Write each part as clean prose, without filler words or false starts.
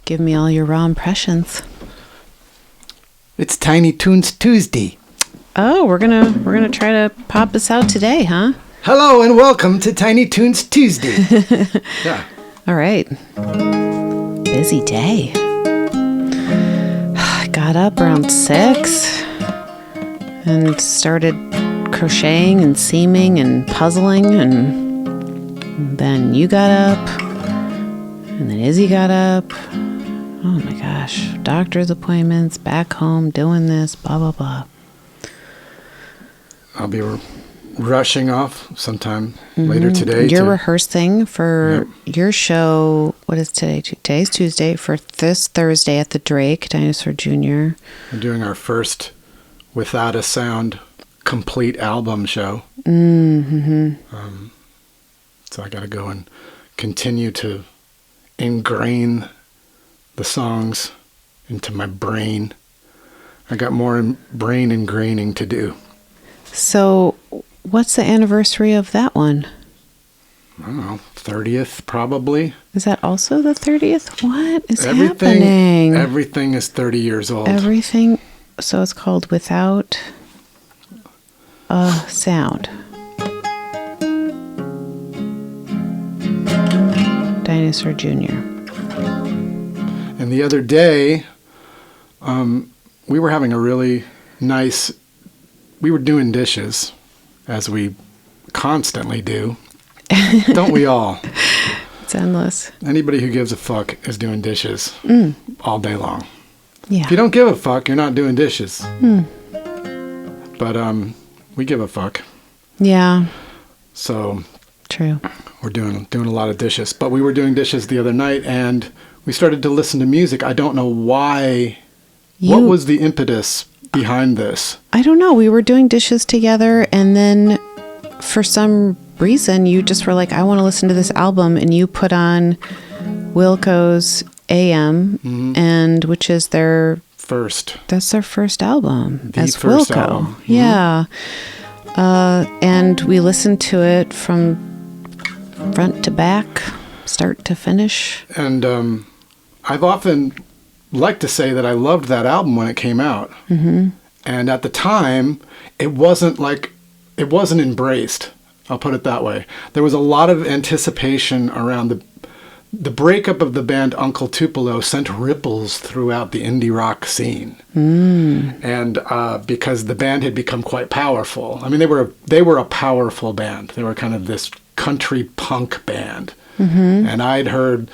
Give me all your raw impressions. It's Tiny Toons Tuesday. Oh, we're gonna try to pop this out today, huh? Hello and welcome to Tiny Toons Tuesday. Yeah. All right. Busy day. I got up around 6 and started crocheting and seaming and puzzling, and then you got up, and then Izzy got up. Oh my gosh. Doctor's appointments, back home, doing this, blah, blah, blah. I'll be rushing off sometime later today. You're rehearsing for your show. What is today? Today's Tuesday, for this Thursday at the Drake, Dinosaur Jr. We're doing our first Without a Sound complete album show. So I got to go and continue to ingrain the songs into my brain. I got more brain ingraining to do. So what's the anniversary of that one? I don't know, 30th probably. Is that also the 30th? What is happening? Everything is 30 years old. Everything. So it's called Without a Sound. Dinosaur Jr. And the other day, we were having a really nice... We were doing dishes, as we constantly do. Don't we all? It's endless. Anybody who gives a fuck is doing dishes all day long. Yeah. If you don't give a fuck, you're not doing dishes. But we give a fuck. Yeah. So true. We're doing a lot of dishes. But we were doing dishes the other night, and we started to listen to music. I don't know why. What was the impetus behind this? I don't know. We were doing dishes together, and then for some reason you just were like, I want to listen to this album, and you put on Wilco's A.M. and which is their first. That's their first album as first Wilco. Album. Yeah. And we listened to it from front to back, start to finish. And I've often liked to say that I loved that album when it came out. And at the time, it wasn't embraced. I'll put it that way. There was a lot of anticipation around the breakup of the band Uncle Tupelo sent ripples throughout the indie rock scene. And because the band had become quite powerful. I mean, they were a powerful band. They were kind of this country punk band. And I'd heard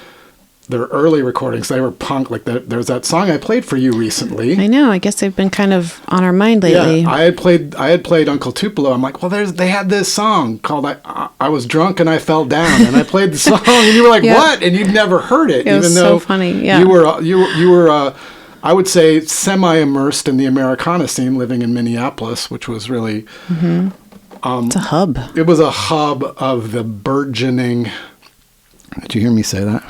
their early recordings. They were punk. Like there's that song I played for you recently. I know. I guess they've been kind of on our mind lately. Yeah, I had played Uncle Tupelo. I'm like, well, they had this song called I Was Drunk and I Fell Down, and I played the song, and you were like, what? And you'd never heard it, even was though so funny. Yeah, you were I would say semi-immersed in the Americana scene, living in Minneapolis, which was really it's a hub. It was a hub of the burgeoning. Did you hear me say that?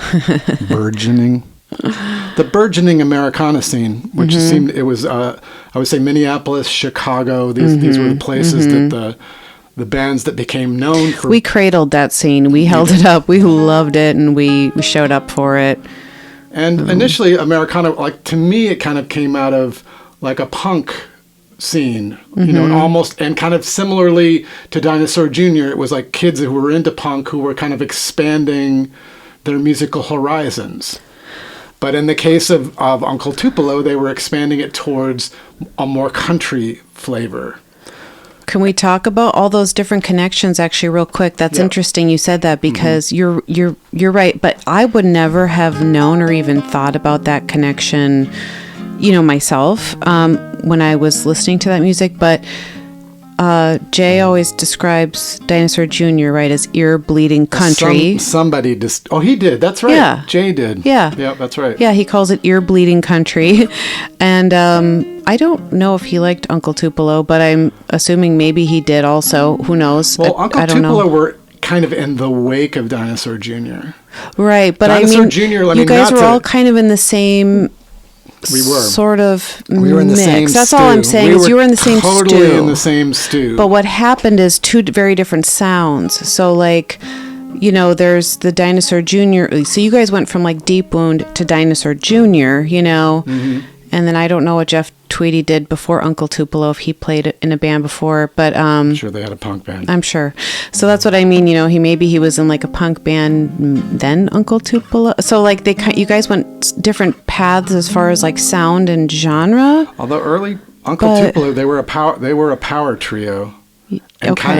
Burgeoning. The burgeoning Americana scene, which seemed, it was, I would say Minneapolis, Chicago, these were the places that the bands that became known for. We cradled that scene. We held it up. We loved it, and we showed up for it. And initially, Americana, like, to me, it kind of came out of like a punk scene, you know, and kind of similarly to Dinosaur Jr., it was like kids who were into punk who were kind of expanding their musical horizons. But in the case of Uncle Tupelo, they were expanding it towards a more country flavor. Can we talk about all those different connections actually real quick? That's interesting you said that, because you're right, but I would never have known or even thought about that connection, you know, myself, when I was listening to that music. But Jay always describes Dinosaur Jr., right, as ear-bleeding country. Somebody just... Oh, he did. That's right. Yeah. Jay did. Yeah. Yeah, that's right. Yeah, he calls it ear-bleeding country. And I don't know if he liked Uncle Tupelo, but I'm assuming maybe he did also. Who knows? Well, Uncle Tupelo were kind of in the wake of Dinosaur Jr. Right, but Dinosaur I mean, Jr., you guys were all kind of in the same... We were. Sort of we were in the mix. same That's stew. all I'm saying is you were in the same stew. Totally in the same stew. But what happened is two very different sounds. So like there's the Dinosaur Jr. So you guys went from like Deep Wound to Dinosaur Jr., and then I don't know what Jeff Tweedy did before Uncle Tupelo, if he played in a band before, but I'm sure they had a punk band. I'm sure. So that's what I mean. He was in like a punk band then Uncle Tupelo. So like you guys went different paths as far as like sound and genre. Although early Uncle Tupelo, they were a power trio, and kind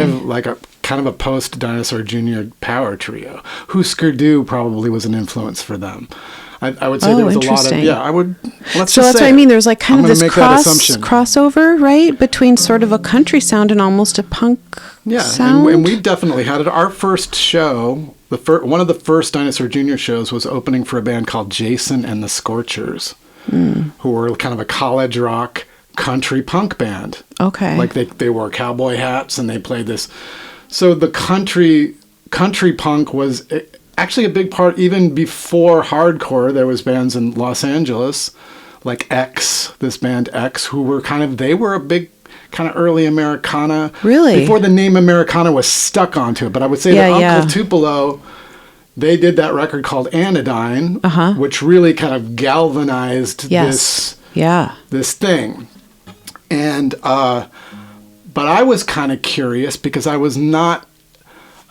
of a post Dinosaur Jr. power trio. Husker Du probably was an influence for them. I would say there was a lot of, let's so just that's what I mean. There's like kind of this crossover, right? Between sort of a country sound and almost a punk sound. And we definitely had it. Our first show, one of the first Dinosaur Jr. shows was opening for a band called Jason and the Scorchers, who were kind of a college rock country punk band. Okay. Like they wore cowboy hats and they played this. So the country punk was actually a big part. Even before hardcore, there was bands in Los Angeles like this band X, who were they were a big kind of early Americana. Really? Before the name Americana was stuck onto it. But I would say that Uncle Tupelo, they did that record called Anodyne, which really kind of galvanized this thing. And but I was kind of curious because I was not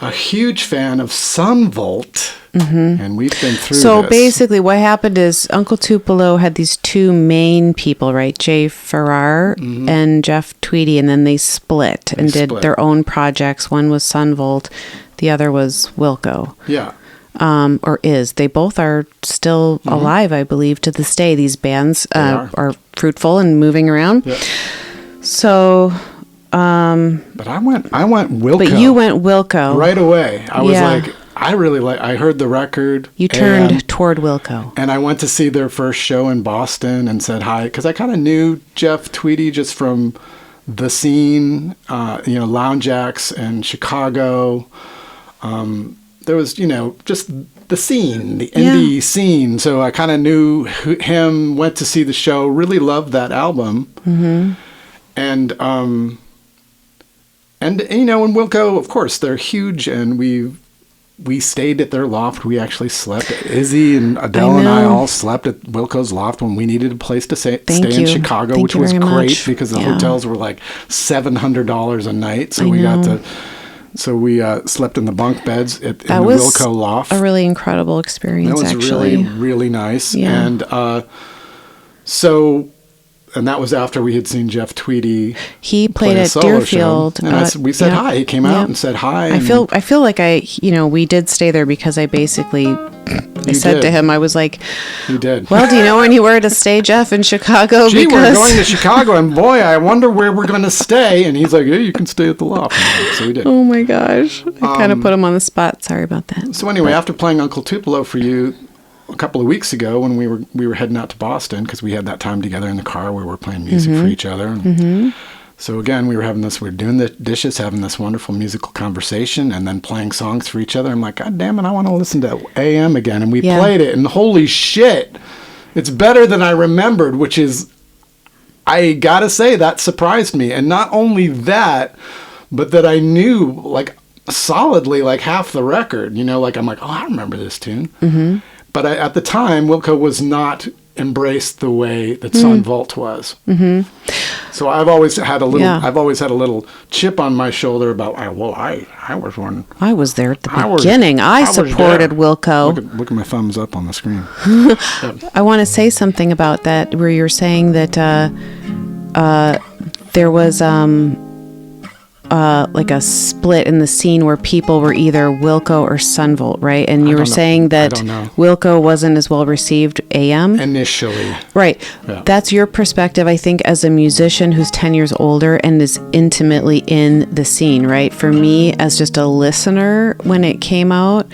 a huge fan of Sunvolt, and we've been through So this. basically what happened is Uncle Tupelo had these two main people, right? Jay Farrar and Jeff Tweedy, and then they split and did their own projects. One was Sunvolt, the other was Wilco. Yeah. Or is. They both are still alive, I believe, to this day. These bands are fruitful and moving around. Yeah. So... but I went Wilco. But you went Wilco. Right away. I was I heard the record. You turned toward Wilco. And I went to see their first show in Boston and said hi, because I kind of knew Jeff Tweedy just from the scene, Lounge Acts and Chicago. There was, just the scene, the indie scene. So I kind of knew him, went to see the show, really loved that album. And in Wilco, of course, they're huge, and we stayed at their loft. We actually slept. Izzy and Adele and I all slept at Wilco's loft when we needed a place to stay in Chicago, which was great because the hotels were like $700 a night. So we slept in the bunk beds in the Wilco loft. A really incredible experience. That was really, really nice. Yeah. And and that was after we had seen Jeff Tweedy. He played at Deerfield. And we said hi. He came out and said hi. I feel like we did stay there because I basically said to him, I was like, "You did. Well, do you know anywhere to stay, Jeff, in Chicago? Gee, we're going to Chicago, and boy, I wonder where we're going to stay." And he's like, "Yeah, you can stay at the loft." So we did. Oh my gosh, I kind of put him on the spot. Sorry about that. So anyway, after playing Uncle Tupelo for you a couple of weeks ago, when we were heading out to Boston, because we had that time together in the car where we're playing music for each other. And so again, we were doing the dishes, having this wonderful musical conversation, and then playing songs for each other. I'm like, God damn it, I want to listen to A.M. again. And we played it, and holy shit, it's better than I remembered, which is, I gotta say, that surprised me. And not only that, but that I knew like solidly like half the record. I'm like, oh, I remember this tune. But at the time, Wilco was not embraced the way that Sunvolt was. So I've always had a little chip on my shoulder about, I was one. I was there at the beginning. I supported Wilco. Look at my thumbs up on the screen. I want to say something about that, where you're saying that there was like a split in the scene where people were either Wilco or Sunvolt, right? And you were saying that Wilco wasn't as well received A.M. initially. Right. Yeah. That's your perspective, I think, as a musician who's 10 years older and is intimately in the scene, right? For me, as just a listener, when it came out,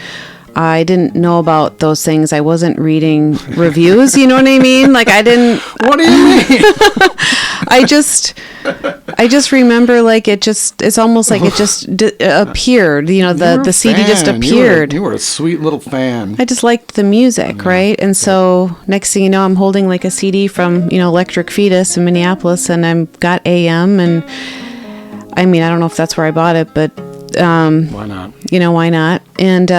I didn't know about those things. I wasn't reading reviews, you know what I mean? Like I didn't. What do you mean? I just remember like it's almost like it just appeared, the CD just appeared. You were a sweet little fan. I just liked the music, right? And so next thing you know, I'm holding like a CD from, Electric Fetus in Minneapolis, and I've got A.M. and I mean, I don't know if that's where I bought it, but Why not? Why not? And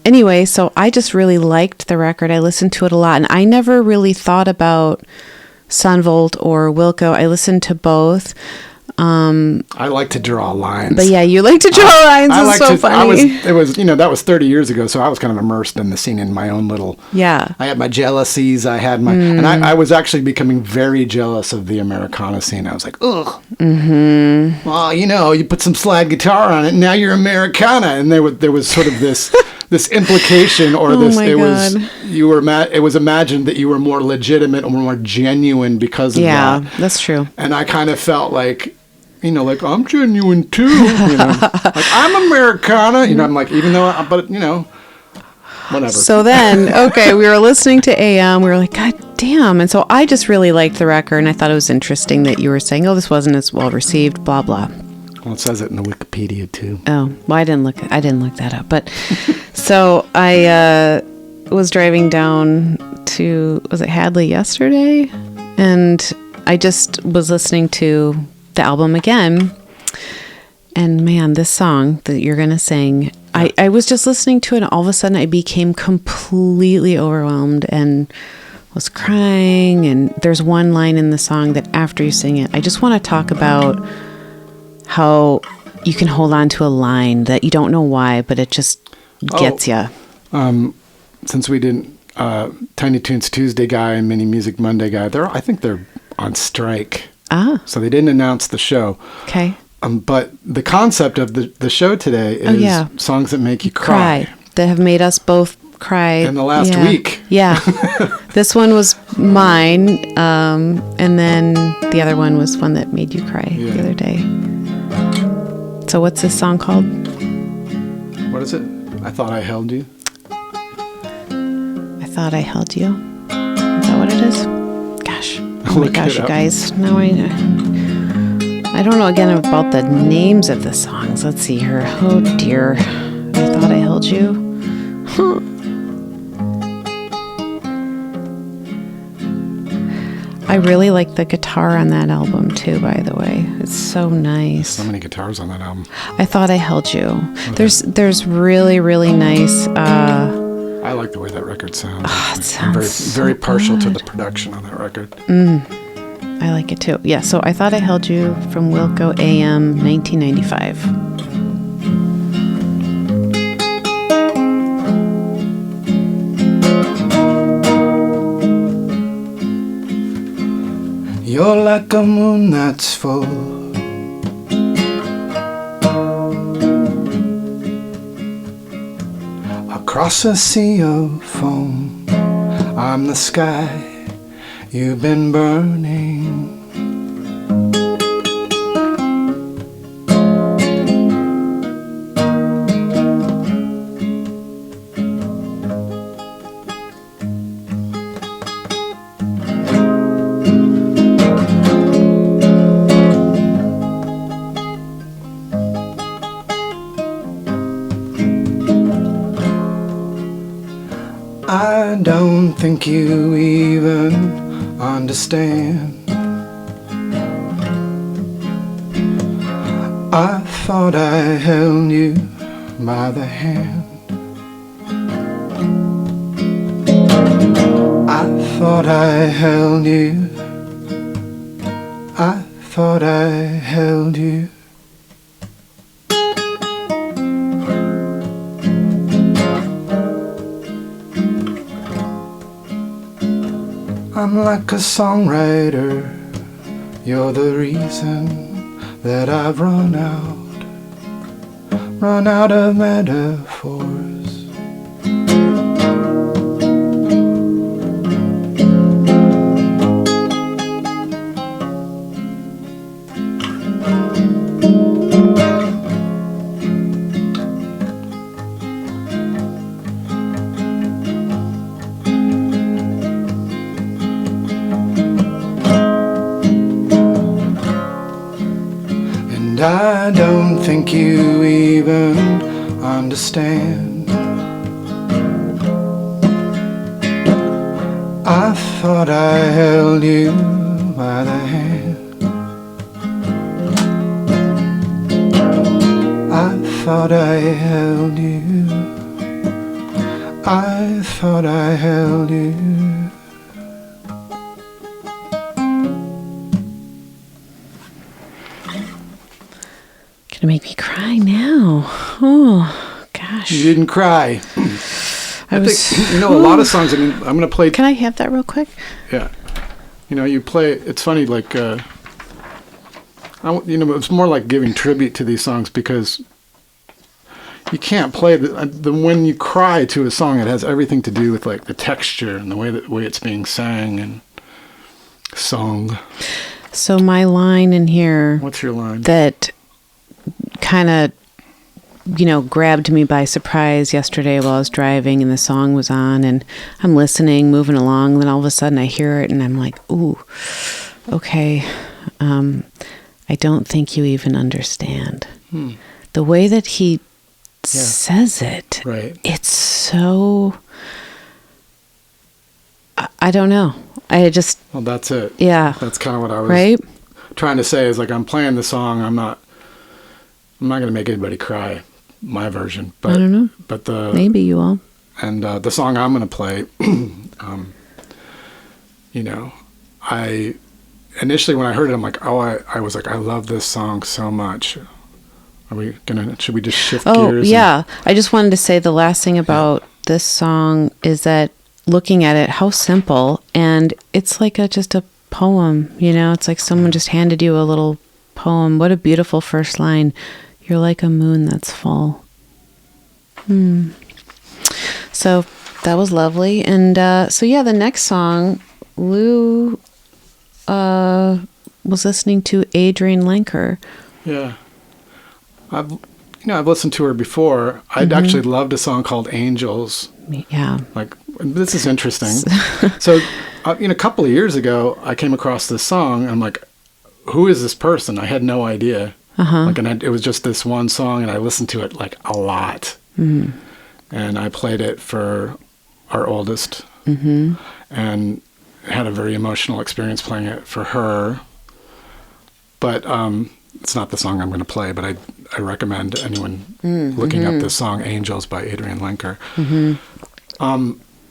anyway, so I just really liked the record. I listened to it a lot, and I never really thought about Sunvolt or Wilco. I listened to both. I like to draw lines. But yeah, you like to draw lines. It's so funny. That was 30 years ago, so I was kind of immersed in the scene in my own little. Yeah. I had my jealousies. I had my, and I was actually becoming very jealous of the Americana scene. I was like, ugh. Mm-hmm. Well, you put some slide guitar on it, and now you're Americana, and there was sort of this. This implication, or this, it was imagined that you were more legitimate or more genuine because of that. Yeah, that's true. And I kind of felt like, like I'm genuine too. Like I'm Americana. I'm like, even though, whatever. So then, okay, we were listening to AM. We were like, God damn. And so I just really liked the record, and I thought it was interesting that you were saying, oh, this wasn't as well received, blah, blah. Well, it says it in the Wikipedia too. Oh, well, I didn't look that up. But so I was driving down to, was it Hadley yesterday? And I just was listening to the album again. And man, this song that you're going to sing, I was just listening to it, and all of a sudden I became completely overwhelmed and was crying. And there's one line in the song that after you sing it, I just want to talk about how you can hold on to a line that you don't know why, but it just gets you. Since we didn't, Tiny Toons Tuesday guy and Mini Music Monday guy, I think they're on strike. So they didn't announce the show. Okay. But the concept of the show today is songs that make you cry. That have made us both cry. In the last week. Yeah. This one was mine. And then the other one was one that made you cry the other day. So what's this song called? What is it? I Thought I Held You. I Thought I Held You. Is that what it is? Gosh. Oh my gosh, you guys. Now I don't know again about the names of the songs. Let's see here. Oh dear. I Thought I Held You. I really like the guitar on that album too, by the way. It's so nice. So many guitars on that album. I Thought I Held You. Okay. There's really, really nice. I like the way that record sounds. It sounds very partial to the production on that record. I like it too. Yeah, so I Thought I Held You from Wilco A.M. 1995. You're like a moon that's full, across a sea of foam. I'm the sky you've been burning. I don't think you even understand. I thought I held you by the hand. I thought I held you. I thought I held you. I'm like a songwriter. You're the reason that I've run out of metaphors. And I don't think you even understand. I thought I held you by the hand. I thought I held you. I thought I held you. Gonna make me cry now. Oh, gosh. You didn't cry. I think, you know, a lot of songs, I mean, I'm going to play... Can I have that real quick? Yeah. You know, you play... It's funny, like... you know, it's more like giving tribute to these songs because you can't play the when you cry to a song, it has everything to do with like the texture and the way it's being sang and sung. So my line in here. What's your line? That kind of, you know, grabbed me by surprise yesterday while I was driving and the song was on and I'm listening, moving along, and then all of a sudden I hear it and I'm like, ooh, okay. I don't think you even understand. The way that he says it, right. It's so... I don't know. I just... Well, that's it. Yeah. That's kind of what I was trying to say is like I'm playing the song. I'm not going to make anybody cry, my version. But, I don't know. But maybe you will. And the song I'm going to play, you know, initially when I heard it, I'm like, oh, I was like, I love this song so much. Should we just shift gears? Oh, yeah. I just wanted to say the last thing about this song is that looking at it, how simple, and it's like just a poem, you know? It's like someone just handed you a little poem. What a beautiful first line. You're like a moon that's full. So that was lovely. And so, yeah, the next song, Lou was listening to Adrianne Lenker. Yeah. I've listened to her before. I'd actually loved a song called Angels. Yeah. Like, this is interesting. So, a couple of years ago, I came across this song. And I'm like, who is this person? I had no idea. Like, and it was just this one song, and I listened to it like a lot. And I played it for our oldest, and had a very emotional experience playing it for her. But it's not the song I'm going to play, but I recommend anyone looking up this song, Angels by Adrianne Lenker.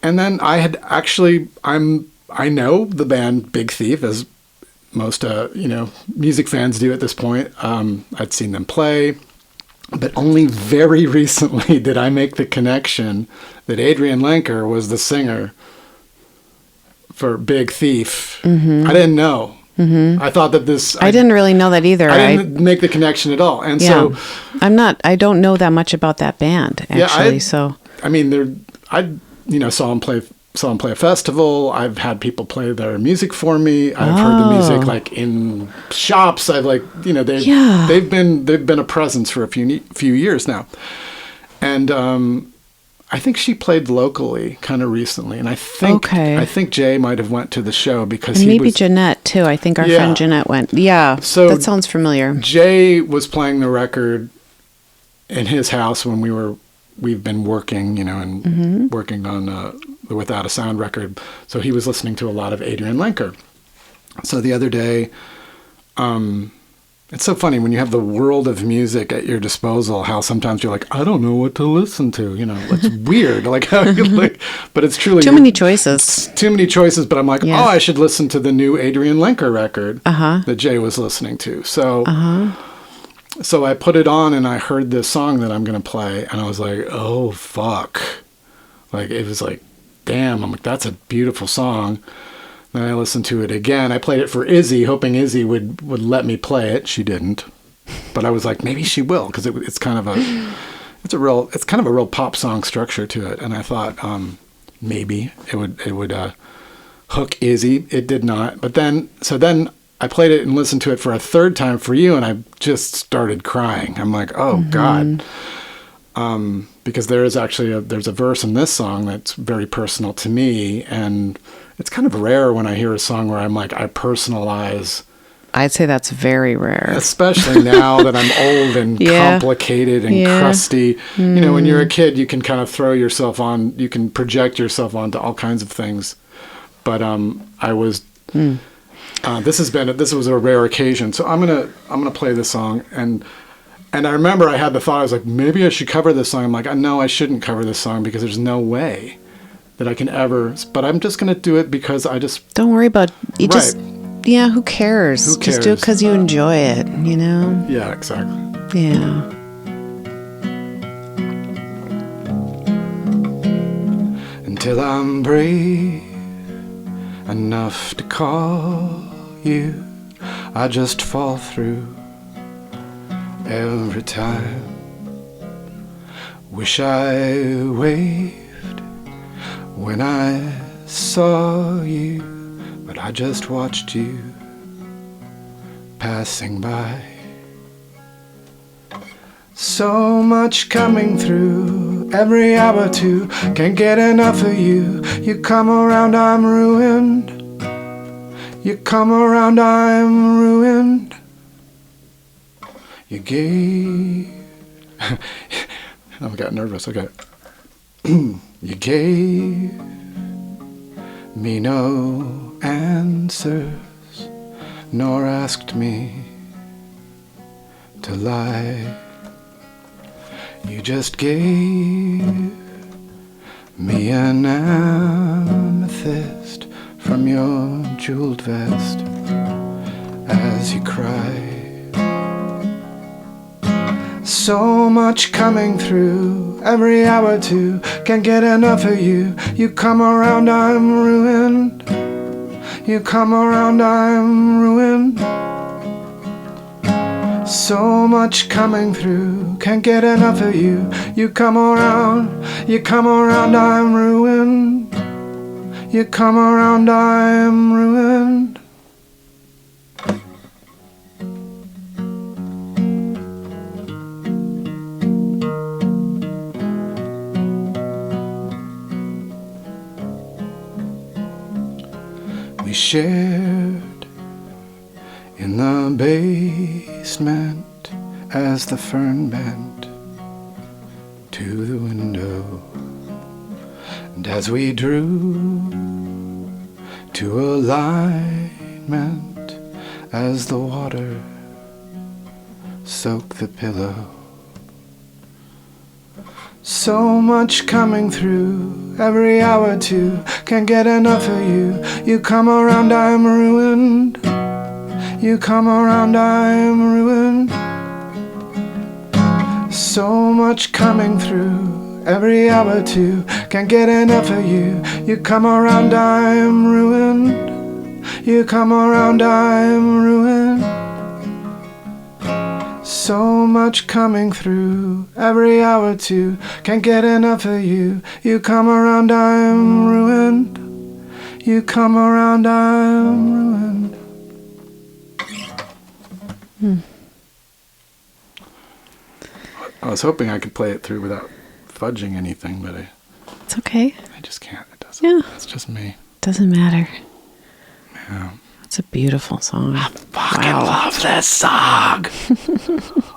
And then I had actually, I know the band Big Thief, as most, music fans do at this point. I'd seen them play, but only very recently did I make the connection that Adrianne Lenker was the singer for Big Thief. I didn't know. I thought that this... I didn't really know that either. I didn't make the connection at all. And so... I don't know that much about that band, actually, so... I mean, I saw them play a festival. I've had people play their music for me. I've heard the music like in shops. I've they've been a presence for a few years now. And I think she played locally kind of recently, and I think Jay might have went to the show because and maybe Jeanette too. I think our friend Jeanette went. Yeah, so that sounds familiar. Jay was playing the record in his house when we've been working, and working on the Without a Sound record. So he was listening to a lot of Adrianne Lenker. So the other day, it's so funny when you have the world of music at your disposal, how sometimes you're like, I don't know what to listen to. It's weird. Like, but it's truly... Too many choices. Too many choices, but I'm like, I should listen to the new Adrianne Lenker record that Jay was listening to. So so I put it on and I heard this song that I'm going to play, and I was like, oh, fuck. Like, it was like, damn. I'm like, that's a beautiful song. Then I listened to it again. I played it for Izzy, hoping Izzy would let me play it. She didn't, but I was like, maybe she will, because it's kind of a real pop song structure to it. And I thought maybe it would hook Izzy. It did not. But then I played it and listened to it for a third time for you, and I just started crying. I'm like, oh God. Because there is actually there's a verse in this song that's very personal to me, and it's kind of rare when I hear a song where I'm like, I personalize. I'd say that's very rare. Especially now that I'm old and complicated and crusty. When you're a kid, you can kind of throw yourself on, you can project yourself onto all kinds of things. But I was, this was a rare occasion. So I'm gonna play this song, and And I remember I had the thought, I was like, maybe I should cover this song. I'm like, no, I shouldn't cover this song because there's no way that I can ever, but I'm just going to do it because I just... Don't worry about you. Right. Just, yeah, who cares? Who cares? Just do it because you enjoy it, you know? Yeah, exactly. Yeah. Until I'm brave enough to call you, I just fall through every time. Wish I waved when I saw you, but I just watched you passing by. So much coming through every hour too. Can't get enough of you. You come around, I'm ruined. You come around, I'm ruined. You gave... I got nervous. Okay. You gave me no answers, nor asked me to lie. You just gave me an amethyst from your jeweled vest as you cried. So much coming through every hour too. Can't get enough of you. You come around, I'm ruined. You come around, I'm ruined. So much coming through, can't get enough of you. You come around, I'm ruined. You come around, I'm ruined. We shared in the basement as the fern bent to the window, and as we drew to alignment as the water soaked the pillow. So much coming through every hour too. Can't get enough of you. You come around, I'm ruined. You come around, I'm ruined. So much coming through every hour too. Can't get enough of you. You come around, I'm ruined. You come around, I'm ruined. So much coming through every hour too. Can't get enough of you. You come around, I'm ruined. You come around, I'm ruined. I was hoping I could play it through without fudging anything, but it's okay. I just can't. It doesn't. Yeah. It's just me. Doesn't matter. Yeah. It's a beautiful song. I fucking love this song.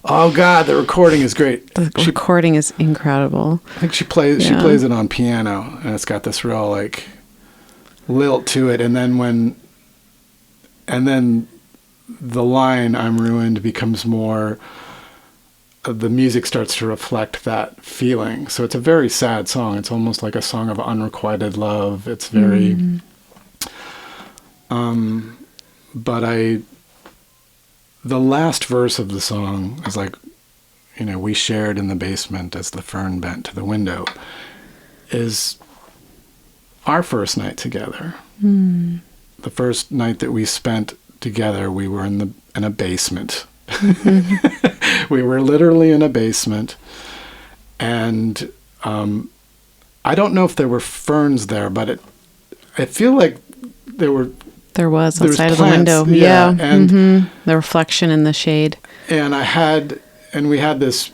Oh God, the recording is great. The recording is incredible. I think she plays it on piano, and it's got this real like lilt to it, and then the line "I'm ruined" becomes more. The music starts to reflect that feeling. So it's a very sad song. It's almost like a song of unrequited love. It's very, but the last verse of the song is like, we shared in the basement as the fern bent to the window, is our first night together. The first night that we spent together, we were in a basement. We were literally in a basement, and I don't know if there were ferns there, but I feel like there was outside of the plants, window. yeah. And the reflection in the shade. And we had this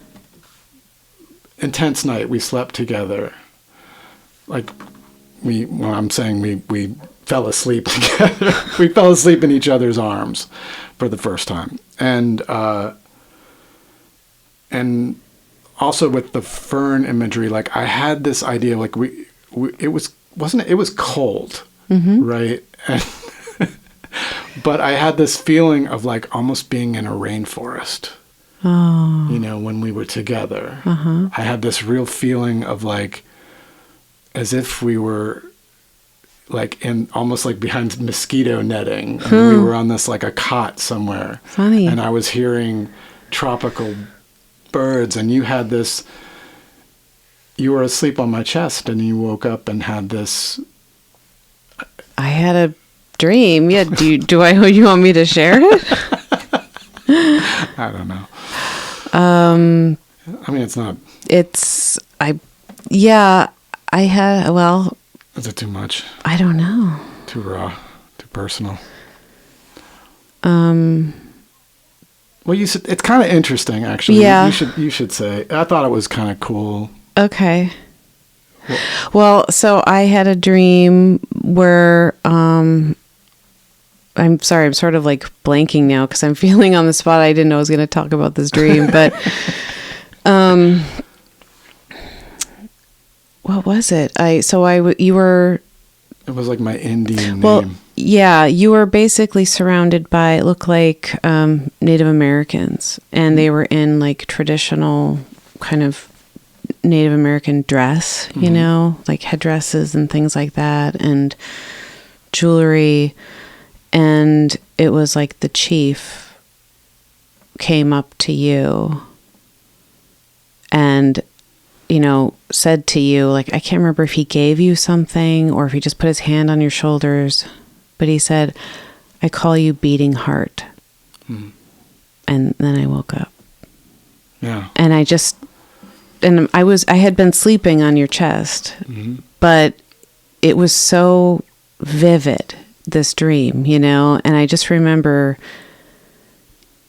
intense night. We slept together. Like we fell asleep together. We fell asleep in each other's arms for the first time. And also with the fern imagery, like I had this idea, like it was cold, right? And but I had this feeling of like almost being in a rainforest, Oh. You know, when we were together. Uh-huh. I had this real feeling of like, as if we were like in almost like behind mosquito netting. And we were on this like a cot somewhere. Funny. And I was hearing tropical birds, and you had this, you were asleep on my chest, and you woke up and had this. I had a dream. Yeah. You want me to share it? I don't know. I mean, it's not. Well. Is it too much? I don't know. Too raw? Too personal? Well, you said it's kind of interesting, actually. Yeah. You should say. I thought it was kind of cool. Okay. Well, so I had a dream where, I'm sorry, I'm sort of like blanking now because I'm feeling on the spot. I didn't know I was going to talk about this dream, but, what was it? You were. It was like my Indian Well, name. yeah, you were basically surrounded by, it looked like, Native Americans, and they were in like traditional kind of Native American dress, you know, like headdresses and things like that, and jewelry. And it was like the chief came up to you and, you know, said to you, like, I can't remember if he gave you something or if he just put his hand on your shoulders, but he said, I call you beating heart. And then I woke up. Yeah. And I had been sleeping on your chest, but it was so vivid, this dream, you know, and I just remember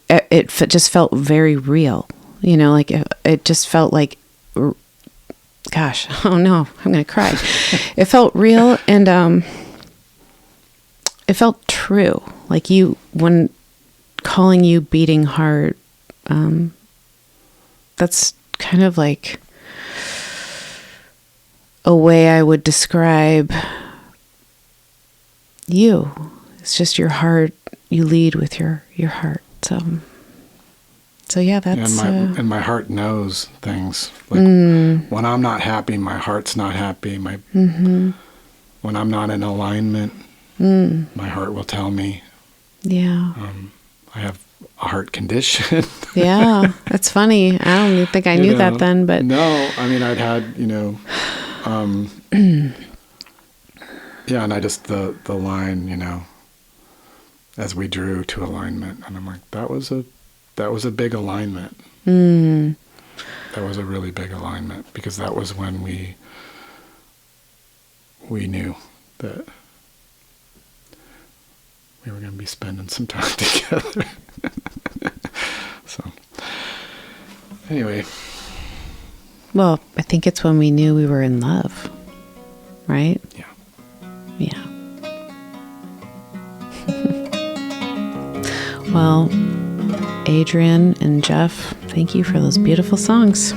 it just felt very real, you know, like it just felt like, gosh, oh no, I'm going to cry. It felt real, and it felt true. Like when calling you beating heart, that's kind of like a way I would describe you. It's just your heart. You lead with your heart. So yeah, that's. And my heart knows things. Like when I'm not happy, my heart's not happy. When I'm not in alignment, my heart will tell me. Yeah. I have a heart condition. Yeah, that's funny. I don't even think I knew that then, but no, I mean I'd had, yeah, and I just the line, as we drew to alignment, and I'm like, that was a big alignment. That was a really big alignment, because that was when we knew that we were going to be spending some time together. So, anyway. Well, I think it's when we knew we were in love, right? Yeah. Yeah. Well, Adrianne and Jeff, thank you for those beautiful songs.